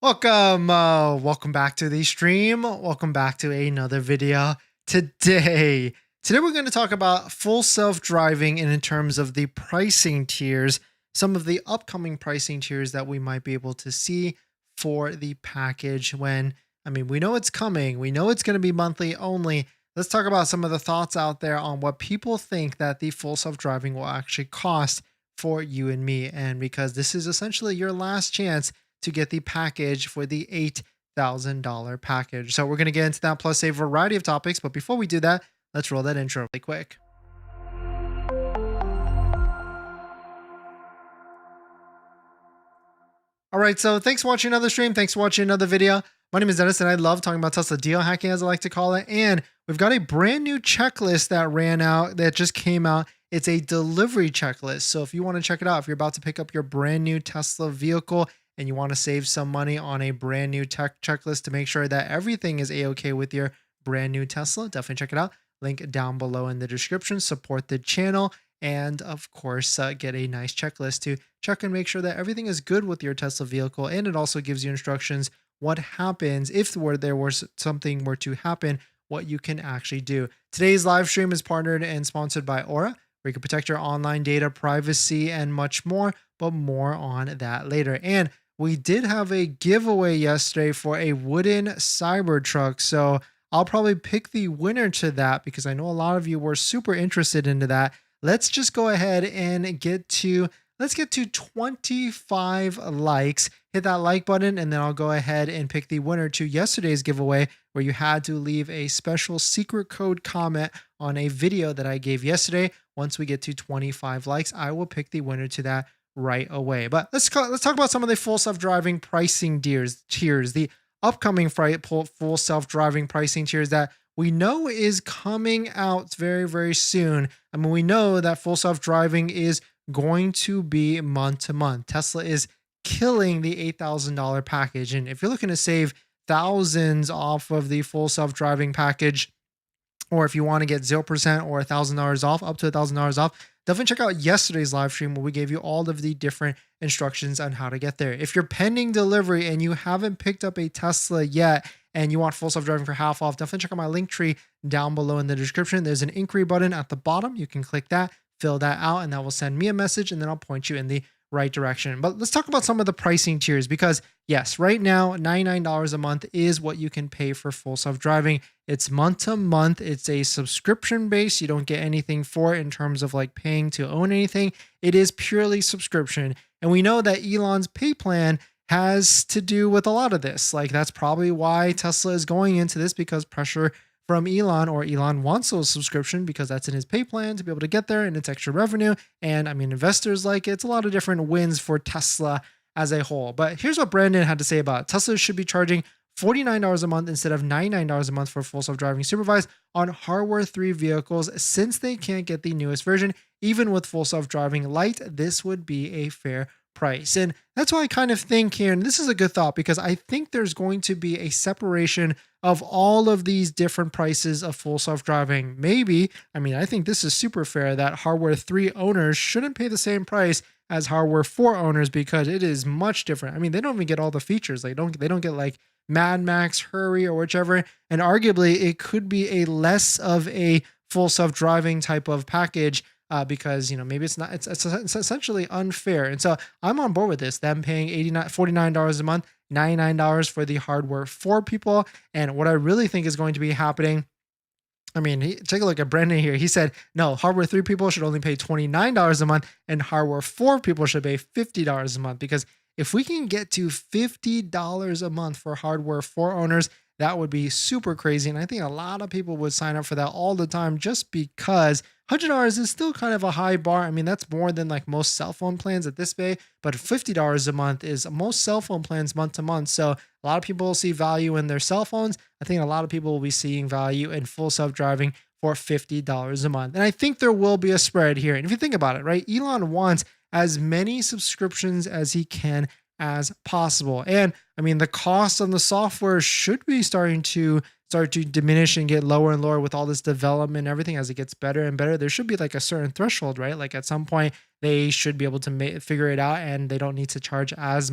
Welcome back to the stream. Welcome back to another video. Today we're going to talk about full self-driving and in terms of the pricing tiers, some of the upcoming pricing tiers that we might be able to see for the package when, we know it's coming. We know it's going to be monthly only. Let's talk about some of the thoughts out there on what people think that the full self-driving will actually cost for you and me. And because this is essentially your last chance to get the package for the $8,000 package. So we're going to get into that plus a variety of topics. But before we do that, let's roll that intro really quick. All right, so thanks for watching another stream. Thanks for watching another video. My name is Dennis, and I love talking about Tesla deal hacking, as I like to call it. And we've got a brand new checklist that just came out. It's a delivery checklist. So if you want to check it out, if you're about to pick up your brand new Tesla vehicle and you want to save some money on a brand new tech checklist to make sure that everything is a-okay with your brand new Tesla, definitely check it out. Link down below in the description. Support the channel. And of course, get a nice checklist to check and make sure that everything is good with your Tesla vehicle. And it also gives you instructions what happens if something were to happen, what you can actually do. Today's live stream is partnered and sponsored by Aura, where you can protect your online data, privacy, and much more, but more on that later. And we did have a giveaway yesterday for a wooden Cybertruck. So I'll probably pick the winner to that because I know a lot of you were super interested into that. Let's just go ahead and get to 25 likes. Hit that like button, and then I'll go ahead and pick the winner to yesterday's giveaway, where you had to leave a special secret code comment on a video that I gave yesterday. Once we get to 25 likes, I will pick the winner to that right away. But let's talk about some of the full self-driving pricing tiers, the upcoming full self-driving pricing tiers that we know is coming out very, very soon. We know that full self-driving is going to be month to month. Tesla is killing the $8,000 package. And if you're looking to save thousands off of the full self-driving package, or if you want to get 0% or $1,000 off, up to $1,000 off, definitely check out yesterday's live stream where we gave you all of the different instructions on how to get there. If you're pending delivery and you haven't picked up a Tesla yet and you want full self-driving for half off, definitely check out my link tree down below in the description. There's an inquiry button at the bottom. You can click that, fill that out, and that will send me a message, and then I'll point you in the right direction. But let's talk about some of the pricing tiers because yes, right now, $99 a month is what you can pay for full self-driving. It's month to month. It's a subscription base. You don't get anything for it in terms of like paying to own anything. It is purely subscription. And we know that Elon's pay plan has to do with a lot of this. Like that's probably why Tesla is going into this, because pressure from Elon, or Elon wants a subscription because that's in his pay plan to be able to get there, and it's extra revenue. And investors like it. It's a lot of different wins for Tesla as a whole. But here's what Brandon had to say about it. Tesla should be charging $49 a month instead of $99 a month for full self-driving supervised on hardware 3 vehicles, since they can't get the newest version. Even with full self-driving light, this would be a fair price. And that's why I kind of think here, and this is a good thought, because I think there's going to be a separation of all of these different prices of full self-driving. Maybe, I think this is super fair that hardware 3 owners shouldn't pay the same price as hardware 4 owners, because it is much different. They don't even get all the features. They don't get like Mad Max, Hurry, or whichever. And arguably it could be a less of a full self-driving type of package, because maybe it's not, it's essentially unfair. And so I'm on board with this, them paying $49 a month, $99 for the hardware 4 people. And what I really think is going to be happening, take a look at Brandon here. He said, no, hardware 3 people should only pay $29 a month and hardware 4 people should pay $50 a month. Because if we can get to $50 a month for hardware 4 owners, that would be super crazy. And I think a lot of people would sign up for that all the time, just because $100 is still kind of a high bar. That's more than like most cell phone plans at this pay, but $50 a month is most cell phone plans month to month. So a lot of people will see value in their cell phones. I think a lot of people will be seeing value in full self-driving for $50 a month. And I think there will be a spread here. And if you think about it, right, Elon wants as many subscriptions as he can as possible. And the cost on the software should be starting to diminish and get lower and lower with all this development and everything as it gets better and better. There should be like a certain threshold, right? Like at some point they should be able to figure it out and they don't need to charge as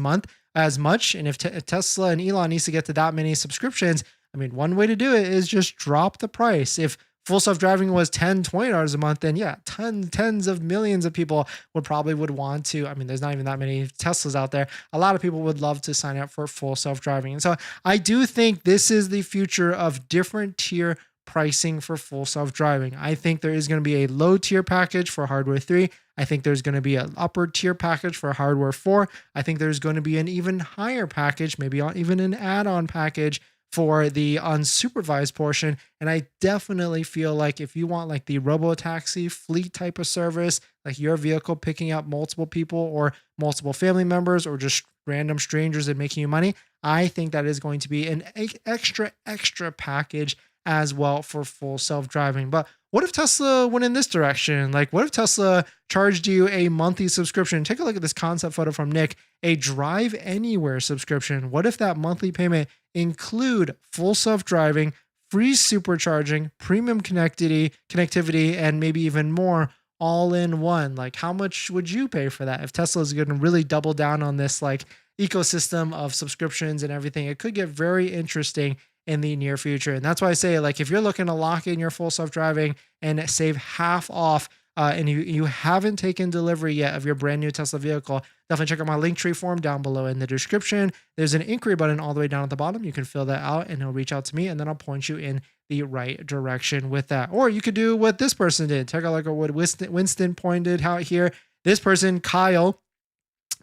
as much. And if Tesla and Elon needs to get to that many subscriptions, I mean, one way to do it is just drop the price. If full self-driving was $10, $20 a month, then yeah, tens of millions of people would want to. I mean, there's not even that many Teslas out there. A lot of people would love to sign up for full self-driving. And so I do think this is the future of different tier pricing for full self-driving. I think there is going to be a low tier package for hardware 3. I think there's going to be an upper tier package for hardware 4. I think there's going to be an even higher package, maybe even an add-on package for the unsupervised portion. And I definitely feel like if you want like the robo-taxi fleet type of service, like your vehicle picking up multiple people or multiple family members or just random strangers and making you money, I think that is going to be an extra package as well for full self-driving. But what if Tesla went in this direction? Like, what if Tesla charged you a monthly subscription? Take a look at this concept photo from Nick, a Drive Anywhere subscription. What if that monthly payment include full self-driving, free supercharging, premium connectivity, and maybe even more all in one? Like, how much would you pay for that? If Tesla is going to really double down on this like ecosystem of subscriptions and everything, it could get very interesting in the near future. And that's why I say, like, if you're looking to lock in your full self-driving and save half off, and you haven't taken delivery yet of your brand new Tesla vehicle, definitely check out my Linktree form down below in the description. There's an inquiry button all the way down at the bottom. You can fill that out and he'll reach out to me, and then I'll point you in the right direction with that. Or you could do what this person did. Check out like what Winston pointed out here. This person, Kyle,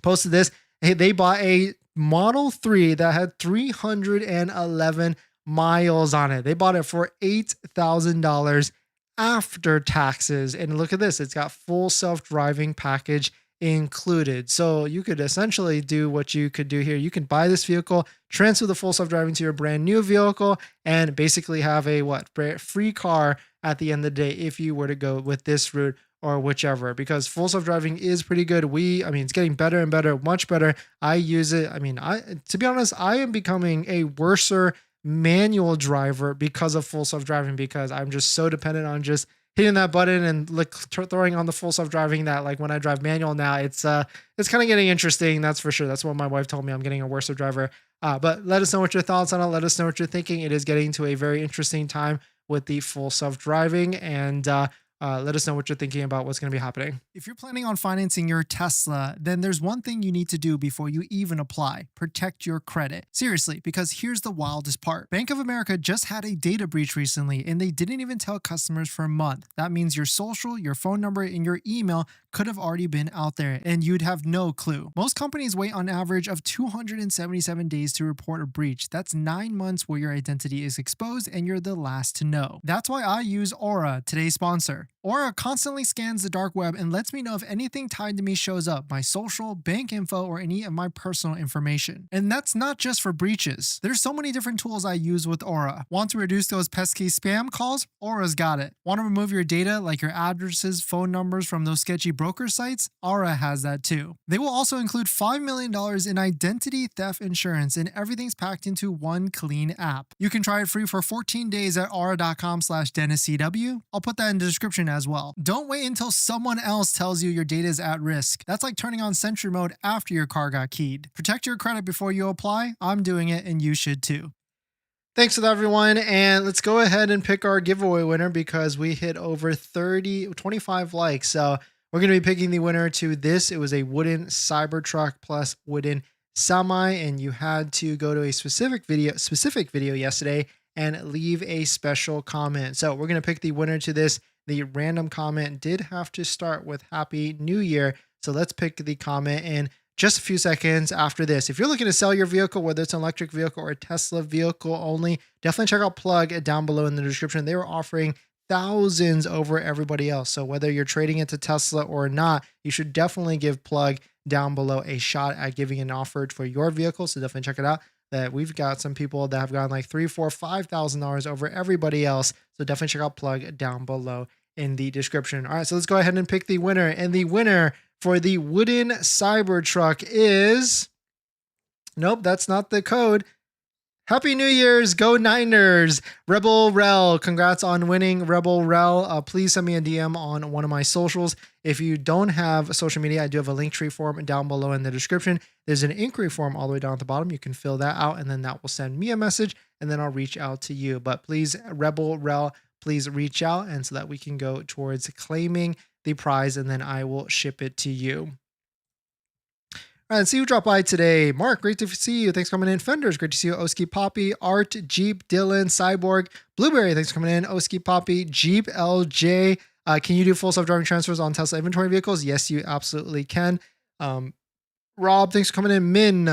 posted this. Hey, they bought a Model 3 that had 311 miles on it. They bought it for $8,000 after taxes. And look at this, it's got full self-driving package included. So you could essentially do what you could do here. You can buy this vehicle, transfer the full self-driving to your brand new vehicle, and basically have a free car at the end of the day if you were to go with this route or whichever, because full self-driving is pretty good. It's getting better and better, much better. I use it. To be honest, I am becoming a worser manual driver because of full self-driving, because I'm just so dependent on just hitting that button and like throwing on the full self-driving that like when I drive manual now, it's kind of getting interesting. That's for sure. That's what my wife told me. I'm getting a worse driver. But let us know what your thoughts on it. Let us know what you're thinking. It is getting to a very interesting time with the full self-driving, and let us know what you're thinking about what's going to be happening. If you're planning on financing your Tesla, then there's one thing you need to do before you even apply: protect your credit. Seriously, because here's the wildest part. Bank of America just had a data breach recently, and they didn't even tell customers for a month. That means your social, your phone number, and your email could have already been out there, and you'd have no clue. Most companies wait on average of 277 days to report a breach. That's 9 months where your identity is exposed and you're the last to know. That's why I use Aura, today's sponsor. Aura constantly scans the dark web and lets me know if anything tied to me shows up: my social, bank info, or any of my personal information. And that's not just for breaches. There's so many different tools I use with Aura. Want to reduce those pesky spam calls? Aura's got it. Want to remove your data like your addresses, phone numbers from those sketchy broker sites? Aura has that too. They will also include $5 million in identity theft insurance, and everything's packed into one clean app. You can try it free for 14 days at aura.com/DennisCW. I'll put that in the description as well. Don't wait until someone else tells you your data is at risk. That's like turning on Sentry mode after your car got keyed. Protect your credit before you apply. I'm doing it, and you should too. Thanks for that, everyone. And let's go ahead and pick our giveaway winner, because we hit over 25 likes. So we're going to be picking the winner to this. It was a wooden Cybertruck plus wooden semi, and you had to go to a specific video yesterday and leave a special comment. So we're going to pick the winner to this. The random comment did have to start with Happy New Year. So let's pick the comment in just a few seconds after this. If you're looking to sell your vehicle, whether it's an electric vehicle or a Tesla vehicle only, definitely check out Plug down below in the description. They were offering thousands over everybody else. So whether you're trading it to Tesla or not, you should definitely give Plug down below a shot at giving an offer for your vehicle. So definitely check it out. That we've got some people that have gotten like $3,000, $4,000, $5,000 over everybody else. So definitely check out Plug down below in the description. All right, so let's go ahead and pick the winner. And the winner for the wooden Cybertruck is, nope, that's not the code. Happy New Year's. Go Niners. Rebel Rel. Congrats on winning, Rebel Rel. Please send me a DM on one of my socials. If you don't have social media, I do have a Linktree form down below in the description. There's an inquiry form all the way down at the bottom. You can fill that out, and then that will send me a message, and then I'll reach out to you. But please, Rebel Rel, please reach out, and so that we can go towards claiming the prize, and then I will ship it to you. All right, see who dropped by today. Mark, great to see you. Thanks for coming in. Fenders, great to see you. Oski Poppy, Art, Jeep, Dylan, Cyborg, Blueberry, thanks for coming in. Oski Poppy, Jeep, LJ. Can you do full self-driving transfers on Tesla inventory vehicles? Yes, you absolutely can. Rob, thanks for coming in. Min,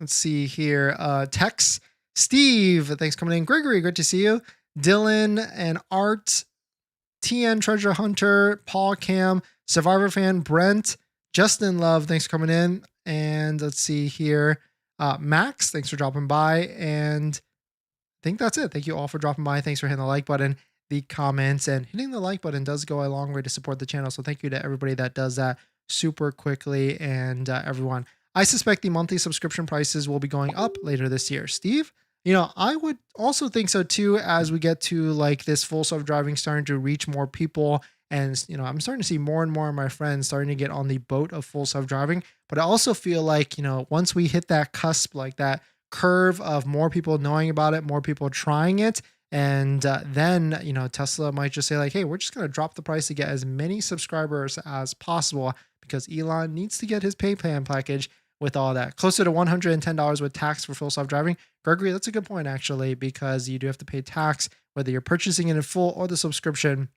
let's see here. Tex, Steve, thanks for coming in. Gregory, great to see you. Dylan and Art, TN Treasure Hunter, Paul Cam, Survivor Fan, Brent, Justin Love, thanks for coming in. And let's see here. Max, thanks for dropping by. And I think that's it. Thank you all for dropping by. Thanks for hitting the like button, the comments, and hitting the like button does go a long way to support the channel. So thank you to everybody that does that super quickly. And everyone, I suspect the monthly subscription prices will be going up later this year. Steve, you know, I would also think so too, as we get to like this full self-driving starting to reach more people. And, you know, I'm starting to see more and more of my friends starting to get on the boat of full self-driving. But I also feel like, you know, once we hit that cusp, like that curve of more people knowing about it, more people trying it, and then, you know, Tesla might just say like, hey, we're just going to drop the price to get as many subscribers as possible, because Elon needs to get his pay plan package with all that. Closer to $110 with tax for full self-driving. Gregory, that's a good point, actually, because you do have to pay tax, whether you're purchasing it in full or the subscription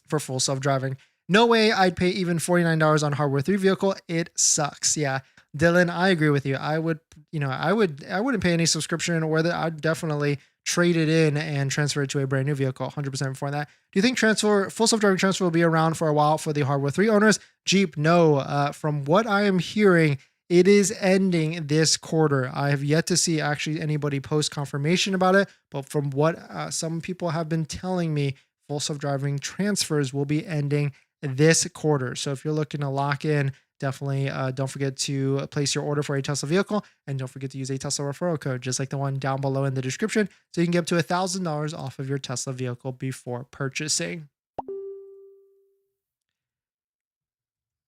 for full self-driving. No way I'd pay even $49 on hardware 3 vehicle. It sucks. Yeah. Dylan, I agree with you. I wouldn't pay any subscription, or that I'd definitely trade it in and transfer it to a brand new vehicle 100% for that. Do you think full self-driving transfer will be around for a while for the hardware 3 owners? Jeep, no. From what I am hearing, it is ending this quarter. I have yet to see actually anybody post confirmation about it, but from what some people have been telling me, full self-driving transfers will be ending this quarter. So if you're looking to lock in, definitely don't forget to place your order for a Tesla vehicle, and don't forget to use a Tesla referral code, just like the one down below in the description, so you can get up to $1,000 off of your Tesla vehicle before purchasing.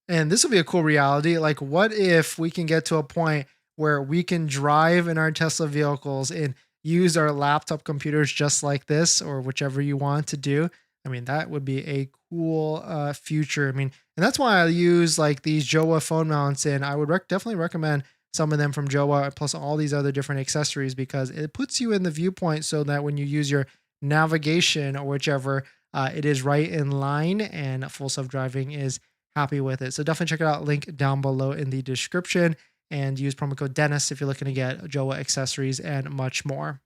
And this will be a cool reality. Like, what if we can get to a point where we can drive in our Tesla vehicles and use our laptop computers just like this, or whichever you want to do? I mean, that would be a cool future. I mean, and that's why I use like these Jowa phone mounts, and I would definitely recommend some of them from Jowa, plus all these other different accessories, because it puts you in the viewpoint so that when you use your navigation or whichever, it is right in line, and full self-driving is happy with it. So definitely check it out. Link down below in the description, and use promo code Dennis if you're looking to get Jowa accessories and much more.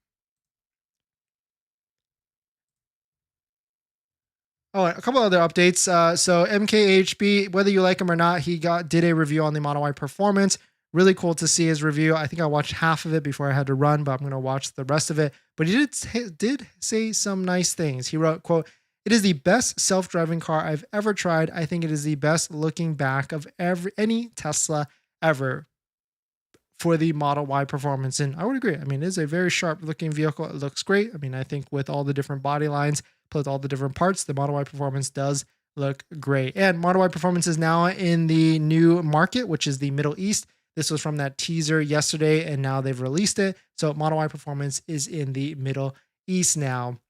Oh, a couple other updates. So MKHB, whether you like him or not, he did a review on the Model Y Performance. Really cool to see his review. I think I watched half of it before I had to run, but I'm going to watch the rest of it. But he did say some nice things. He wrote, quote, "It is the best self-driving car I've ever tried. I think it is the best looking back of any Tesla ever for the Model Y Performance." And I would agree. I mean, it is a very sharp looking vehicle. It looks great. I mean, I think with all the different body lines, plus all the different parts, the Model Y Performance does look great. And Model Y Performance is now in the new market, which is the Middle East. This was from that teaser yesterday, and now they've released it. So Model Y Performance is in the Middle East now.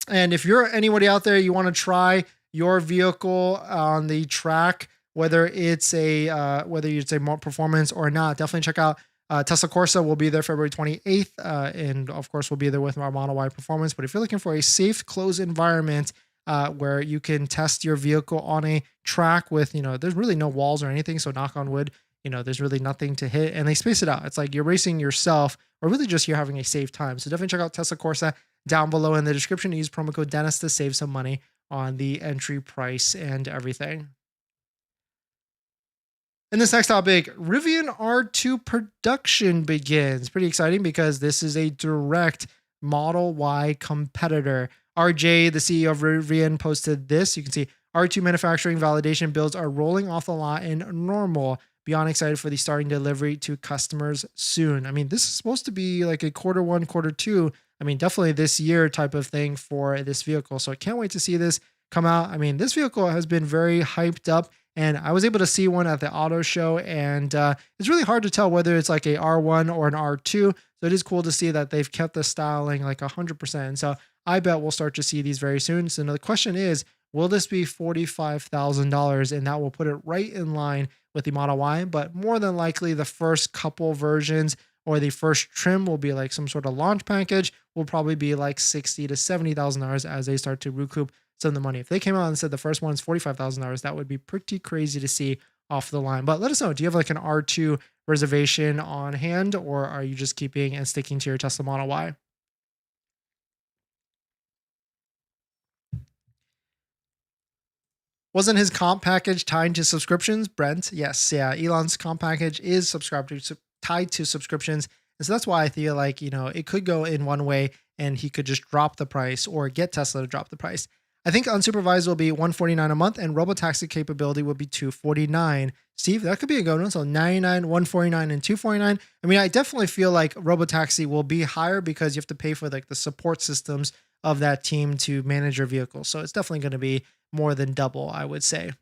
And if you're anybody out there, you want to try your vehicle on the track, whether it's a more performance or not, definitely check out Tesla Corsa. Will be there February 28th, and of course we'll be there with our Model Y Performance. But if you're looking for a safe, closed environment where you can test your vehicle on a track with, there's really no walls or anything, so knock on wood, there's really nothing to hit, and they space it out. It's like you're racing yourself, or really just you're having a safe time. So definitely check out Tesla Corsa down below in the description. Use promo code Dennis to save some money on the entry price and everything. And this next topic, Rivian R2 production begins. Pretty exciting because this is a direct Model Y competitor. RJ, the CEO of Rivian, posted this. You can see R2 manufacturing validation builds are rolling off the lot in Normal. beyond excited for the starting delivery to customers soon. I mean, this is supposed to be like a Q1, Q2. I mean, definitely this year type of thing for this vehicle. So I can't wait to see this come out. I mean, this vehicle has been very hyped up, and I was able to see one at the auto show, and it's really hard to tell whether it's like a R1 or an R2. So it is cool to see that they've kept the styling like 100%. And so I bet we'll start to see these very soon. So the question is, will this be $45,000? And that will put it right in line with the Model Y, but more than likely the first couple versions or the first trim will be like some sort of launch package, will probably be like $60,000 to $70,000 as they start to recoup some of the money. If they came out and said the first one's $45,000, that would be pretty crazy to see off the line. But let us know, do you have like an R2 reservation on hand, or are you just keeping and sticking to your Tesla Model Y? Wasn't his comp package tied to subscriptions, Brent? Yes, yeah. Elon's comp package is tied to subscriptions. And so that's why I feel like, it could go in one way and he could just drop the price or get Tesla to drop the price. I think unsupervised will be $149 a month and robotaxi capability will be $249. Steve, that could be a good one. So $99, $149, and $249. I mean, I definitely feel like robotaxi will be higher because you have to pay for like the support systems of that team to manage your vehicle. So it's definitely going to be more than double, I would say.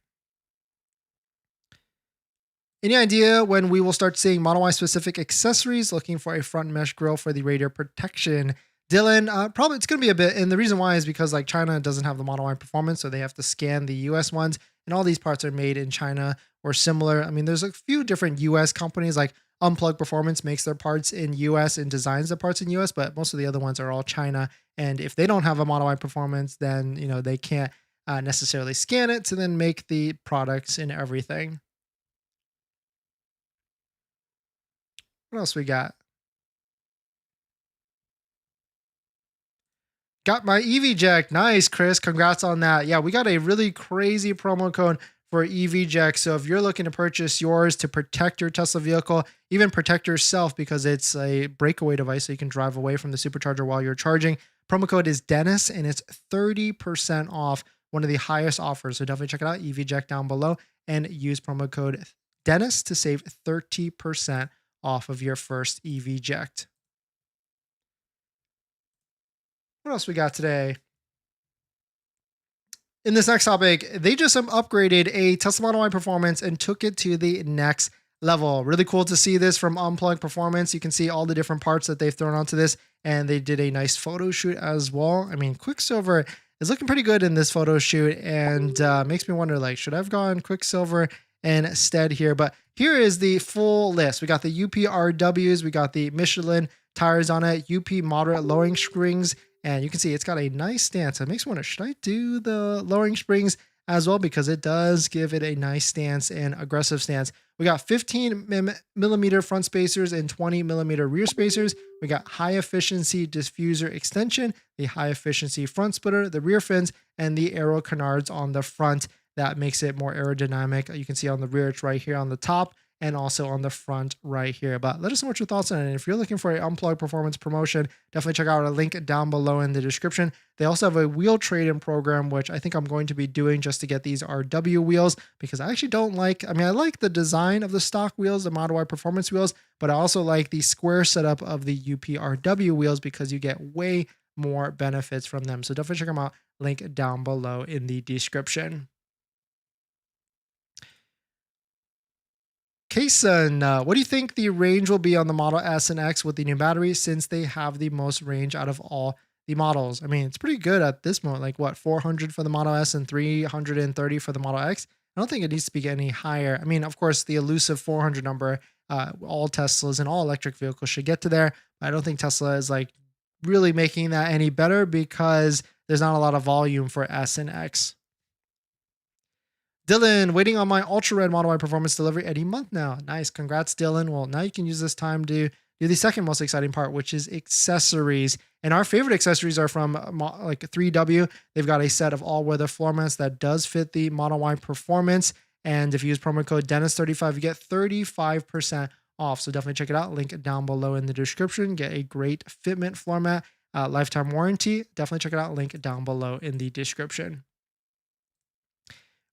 Any idea when we will start seeing Model Y specific accessories? Looking for a front mesh grille for the radiator protection. Dylan, probably it's going to be a bit. And the reason why is because like China doesn't have the Model Y performance, so they have to scan the US ones. And all these parts are made in China or similar. I mean, there's a few different US companies like Unplugged Performance makes their parts in US and designs the parts in US, but most of the other ones are all China. And if they don't have a Model Y performance, then, they can't necessarily scan it to then make the products and everything. What else we got? Got my EVJect. Nice, Chris. Congrats on that. Yeah, we got a really crazy promo code for EVJect. So if you're looking to purchase yours to protect your Tesla vehicle, even protect yourself because it's a breakaway device so you can drive away from the supercharger while you're charging. Promo code is Dennis and it's 30% off, one of the highest offers. So definitely check it out, EVJect down below, and use promo code Dennis to save 30% off of your first EVJect. What else we got today? In this next topic, they just upgraded a Tesla Model Y performance and took it to the next level. Really cool to see this from Unplugged Performance. You can see all the different parts that they've thrown onto this, and they did a nice photo shoot as well. I mean, Quicksilver is looking pretty good in this photo shoot, and makes me wonder, like, should I have gone Quicksilver instead here? But here is the full list. We got the UPRWs, we got the Michelin tires on it, UP moderate lowering springs, and you can see it's got a nice stance. It makes me wonder, should I do the lowering springs as well? Because it does give it a nice stance and aggressive stance. We got 15 millimeter front spacers and 20 millimeter rear spacers. We got high efficiency diffuser extension, the high efficiency front splitter, the rear fins, and the aero canards on the front. That makes it more aerodynamic. You can see on the rear, it's right here on the top, and also on the front right here. But let us know what your thoughts on it. And if you're looking for an Unplugged Performance promotion, definitely check out a link down below in the description. They also have a wheel trade-in program, which I think I'm going to be doing just to get these RW wheels, because I actually don't like, I like the design of the stock wheels, the Model Y Performance wheels, but I also like the square setup of the UPRW wheels because you get way more benefits from them. So definitely check them out. Link down below in the description. Kason, what do you think the range will be on the Model S and X with the new battery, since they have the most range out of all the models? I mean, it's pretty good at this moment, like what, 400 for the Model S and 330 for the Model X? I don't think it needs to be any higher. I mean, of course, the elusive 400 number, all Teslas and all electric vehicles should get to there. I don't think Tesla is like really making that any better because there's not a lot of volume for S and X. Dylan, waiting on my Ultra Red Model Y performance delivery any month now. Nice. Congrats, Dylan. Well, now you can use this time to do the second most exciting part, which is accessories. And our favorite accessories are from like 3W. They've got a set of all-weather floor mats that does fit the Model Y performance. And if you use promo code Dennis35, you get 35% off. So definitely check it out. Link down below in the description. Get a great fitment floor mat, lifetime warranty. Definitely check it out. Link down below in the description.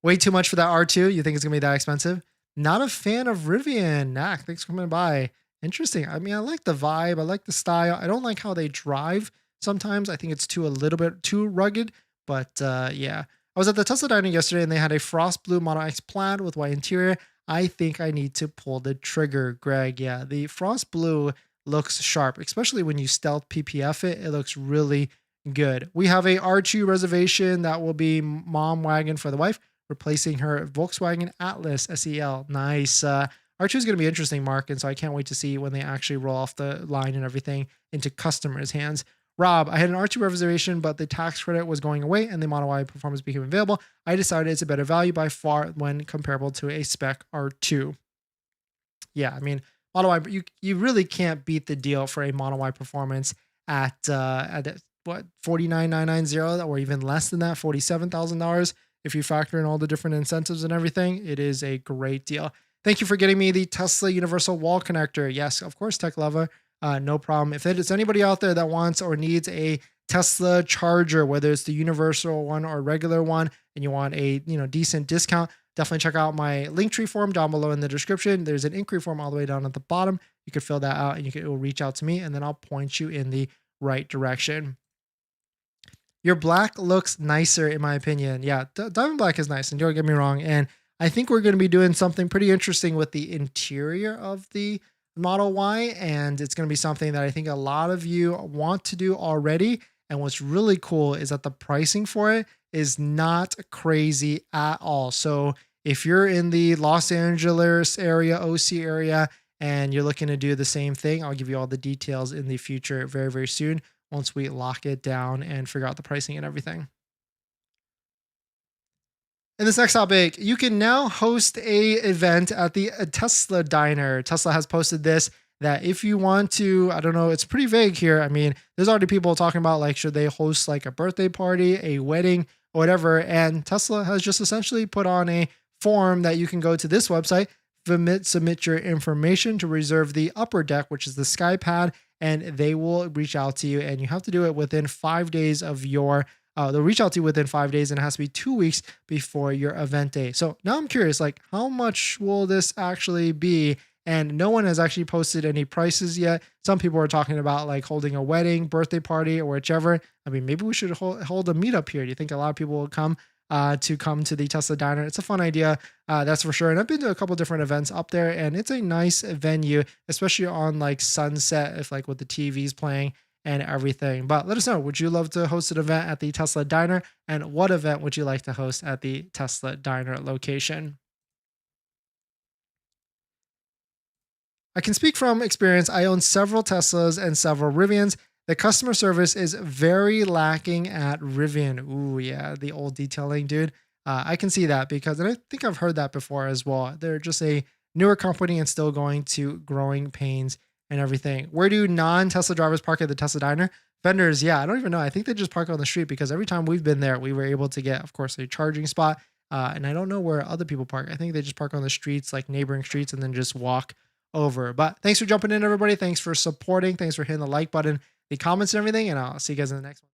Way too much for that R2? You think it's going to be that expensive? Not a fan of Rivian. Nah, thanks for coming by. Interesting. I mean, I like the vibe. I like the style. I don't like how they drive sometimes. I think it's too a little bit too rugged. But yeah, I was at the Tesla diner yesterday and they had a frost blue Model X Plaid with white interior. I think I need to pull the trigger, Greg. Yeah, the frost blue looks sharp, especially when you stealth PPF it. It looks really good. We have a R2 reservation that will be mom wagon for the wife, replacing her Volkswagen Atlas SEL. Nice. R2 is going to be interesting, Mark, and so I can't wait to see when they actually roll off the line and everything into customers' hands. Rob, I had an R2 reservation, but the tax credit was going away and the Model Y performance became available. I decided it's a better value by far when comparable to a spec R2. Yeah, I mean, Model Y, you really can't beat the deal for a Model Y performance at what, 49,990 or even less than that, $47,000. If you factor in all the different incentives and everything, it is a great deal. Thank you for getting me the Tesla Universal Wall Connector. Yes, of course, Tech Lover. No problem. If there's anybody out there that wants or needs a Tesla charger, whether it's the universal one or regular one, and you want a decent discount, definitely check out my Linktree form down below in the description. There's an inquiry form all the way down at the bottom. You can fill that out and it will reach out to me, and then I'll point you in the right direction. Your black looks nicer, in my opinion. Yeah, diamond black is nice, and don't get me wrong. And I think we're going to be doing something pretty interesting with the interior of the Model Y, and it's going to be something that I think a lot of you want to do already. And what's really cool is that the pricing for it is not crazy at all. So if you're in the Los Angeles area, OC area, and you're looking to do the same thing, I'll give you all the details in the future very, very soon once we lock it down and figure out the pricing and everything. In this next topic, you can now host a event at the Tesla diner. Tesla has posted this, that if you want to, I don't know, it's pretty vague here. I mean, there's already people talking about like, should they host like a birthday party, a wedding, or whatever. And Tesla has just essentially put on a form that you can go to this website, submit your information to reserve the upper deck, which is the sky pad, and they will reach out to you. And you have to do it within 5 days of your they'll reach out to you within 5 days, and it has to be 2 weeks before your event day. So now I'm curious, like, how much will this actually be? And no one has actually posted any prices yet. Some people are talking about like holding a wedding, birthday party, or whichever. I mean, maybe we should hold a meetup here. Do you think a lot of people will come to the Tesla diner? It's a fun idea, that's for sure. And I've been to a couple different events up there, and it's a nice venue, especially on like sunset, if like with the TVs playing and everything. But let us know, would you love to host an event at the Tesla diner? And what event would you like to host at the Tesla diner location? I can speak from experience. I own several Teslas and several Rivians. The customer service is very lacking at Rivian. Ooh, yeah, the old detailing, dude. I can see that because, and I think I've heard that before as well. They're just a newer company and still going to growing pains and everything. Where do non-Tesla drivers park at the Tesla diner? Vendors, yeah, I don't even know. I think they just park on the street because every time we've been there, we were able to get, of course, a charging spot. And I don't know where other people park. I think they just park on the streets, like neighboring streets, and then just walk over. But thanks for jumping in, everybody. Thanks for supporting. Thanks for hitting the like button, the comments, and everything. And I'll see you guys in the next one.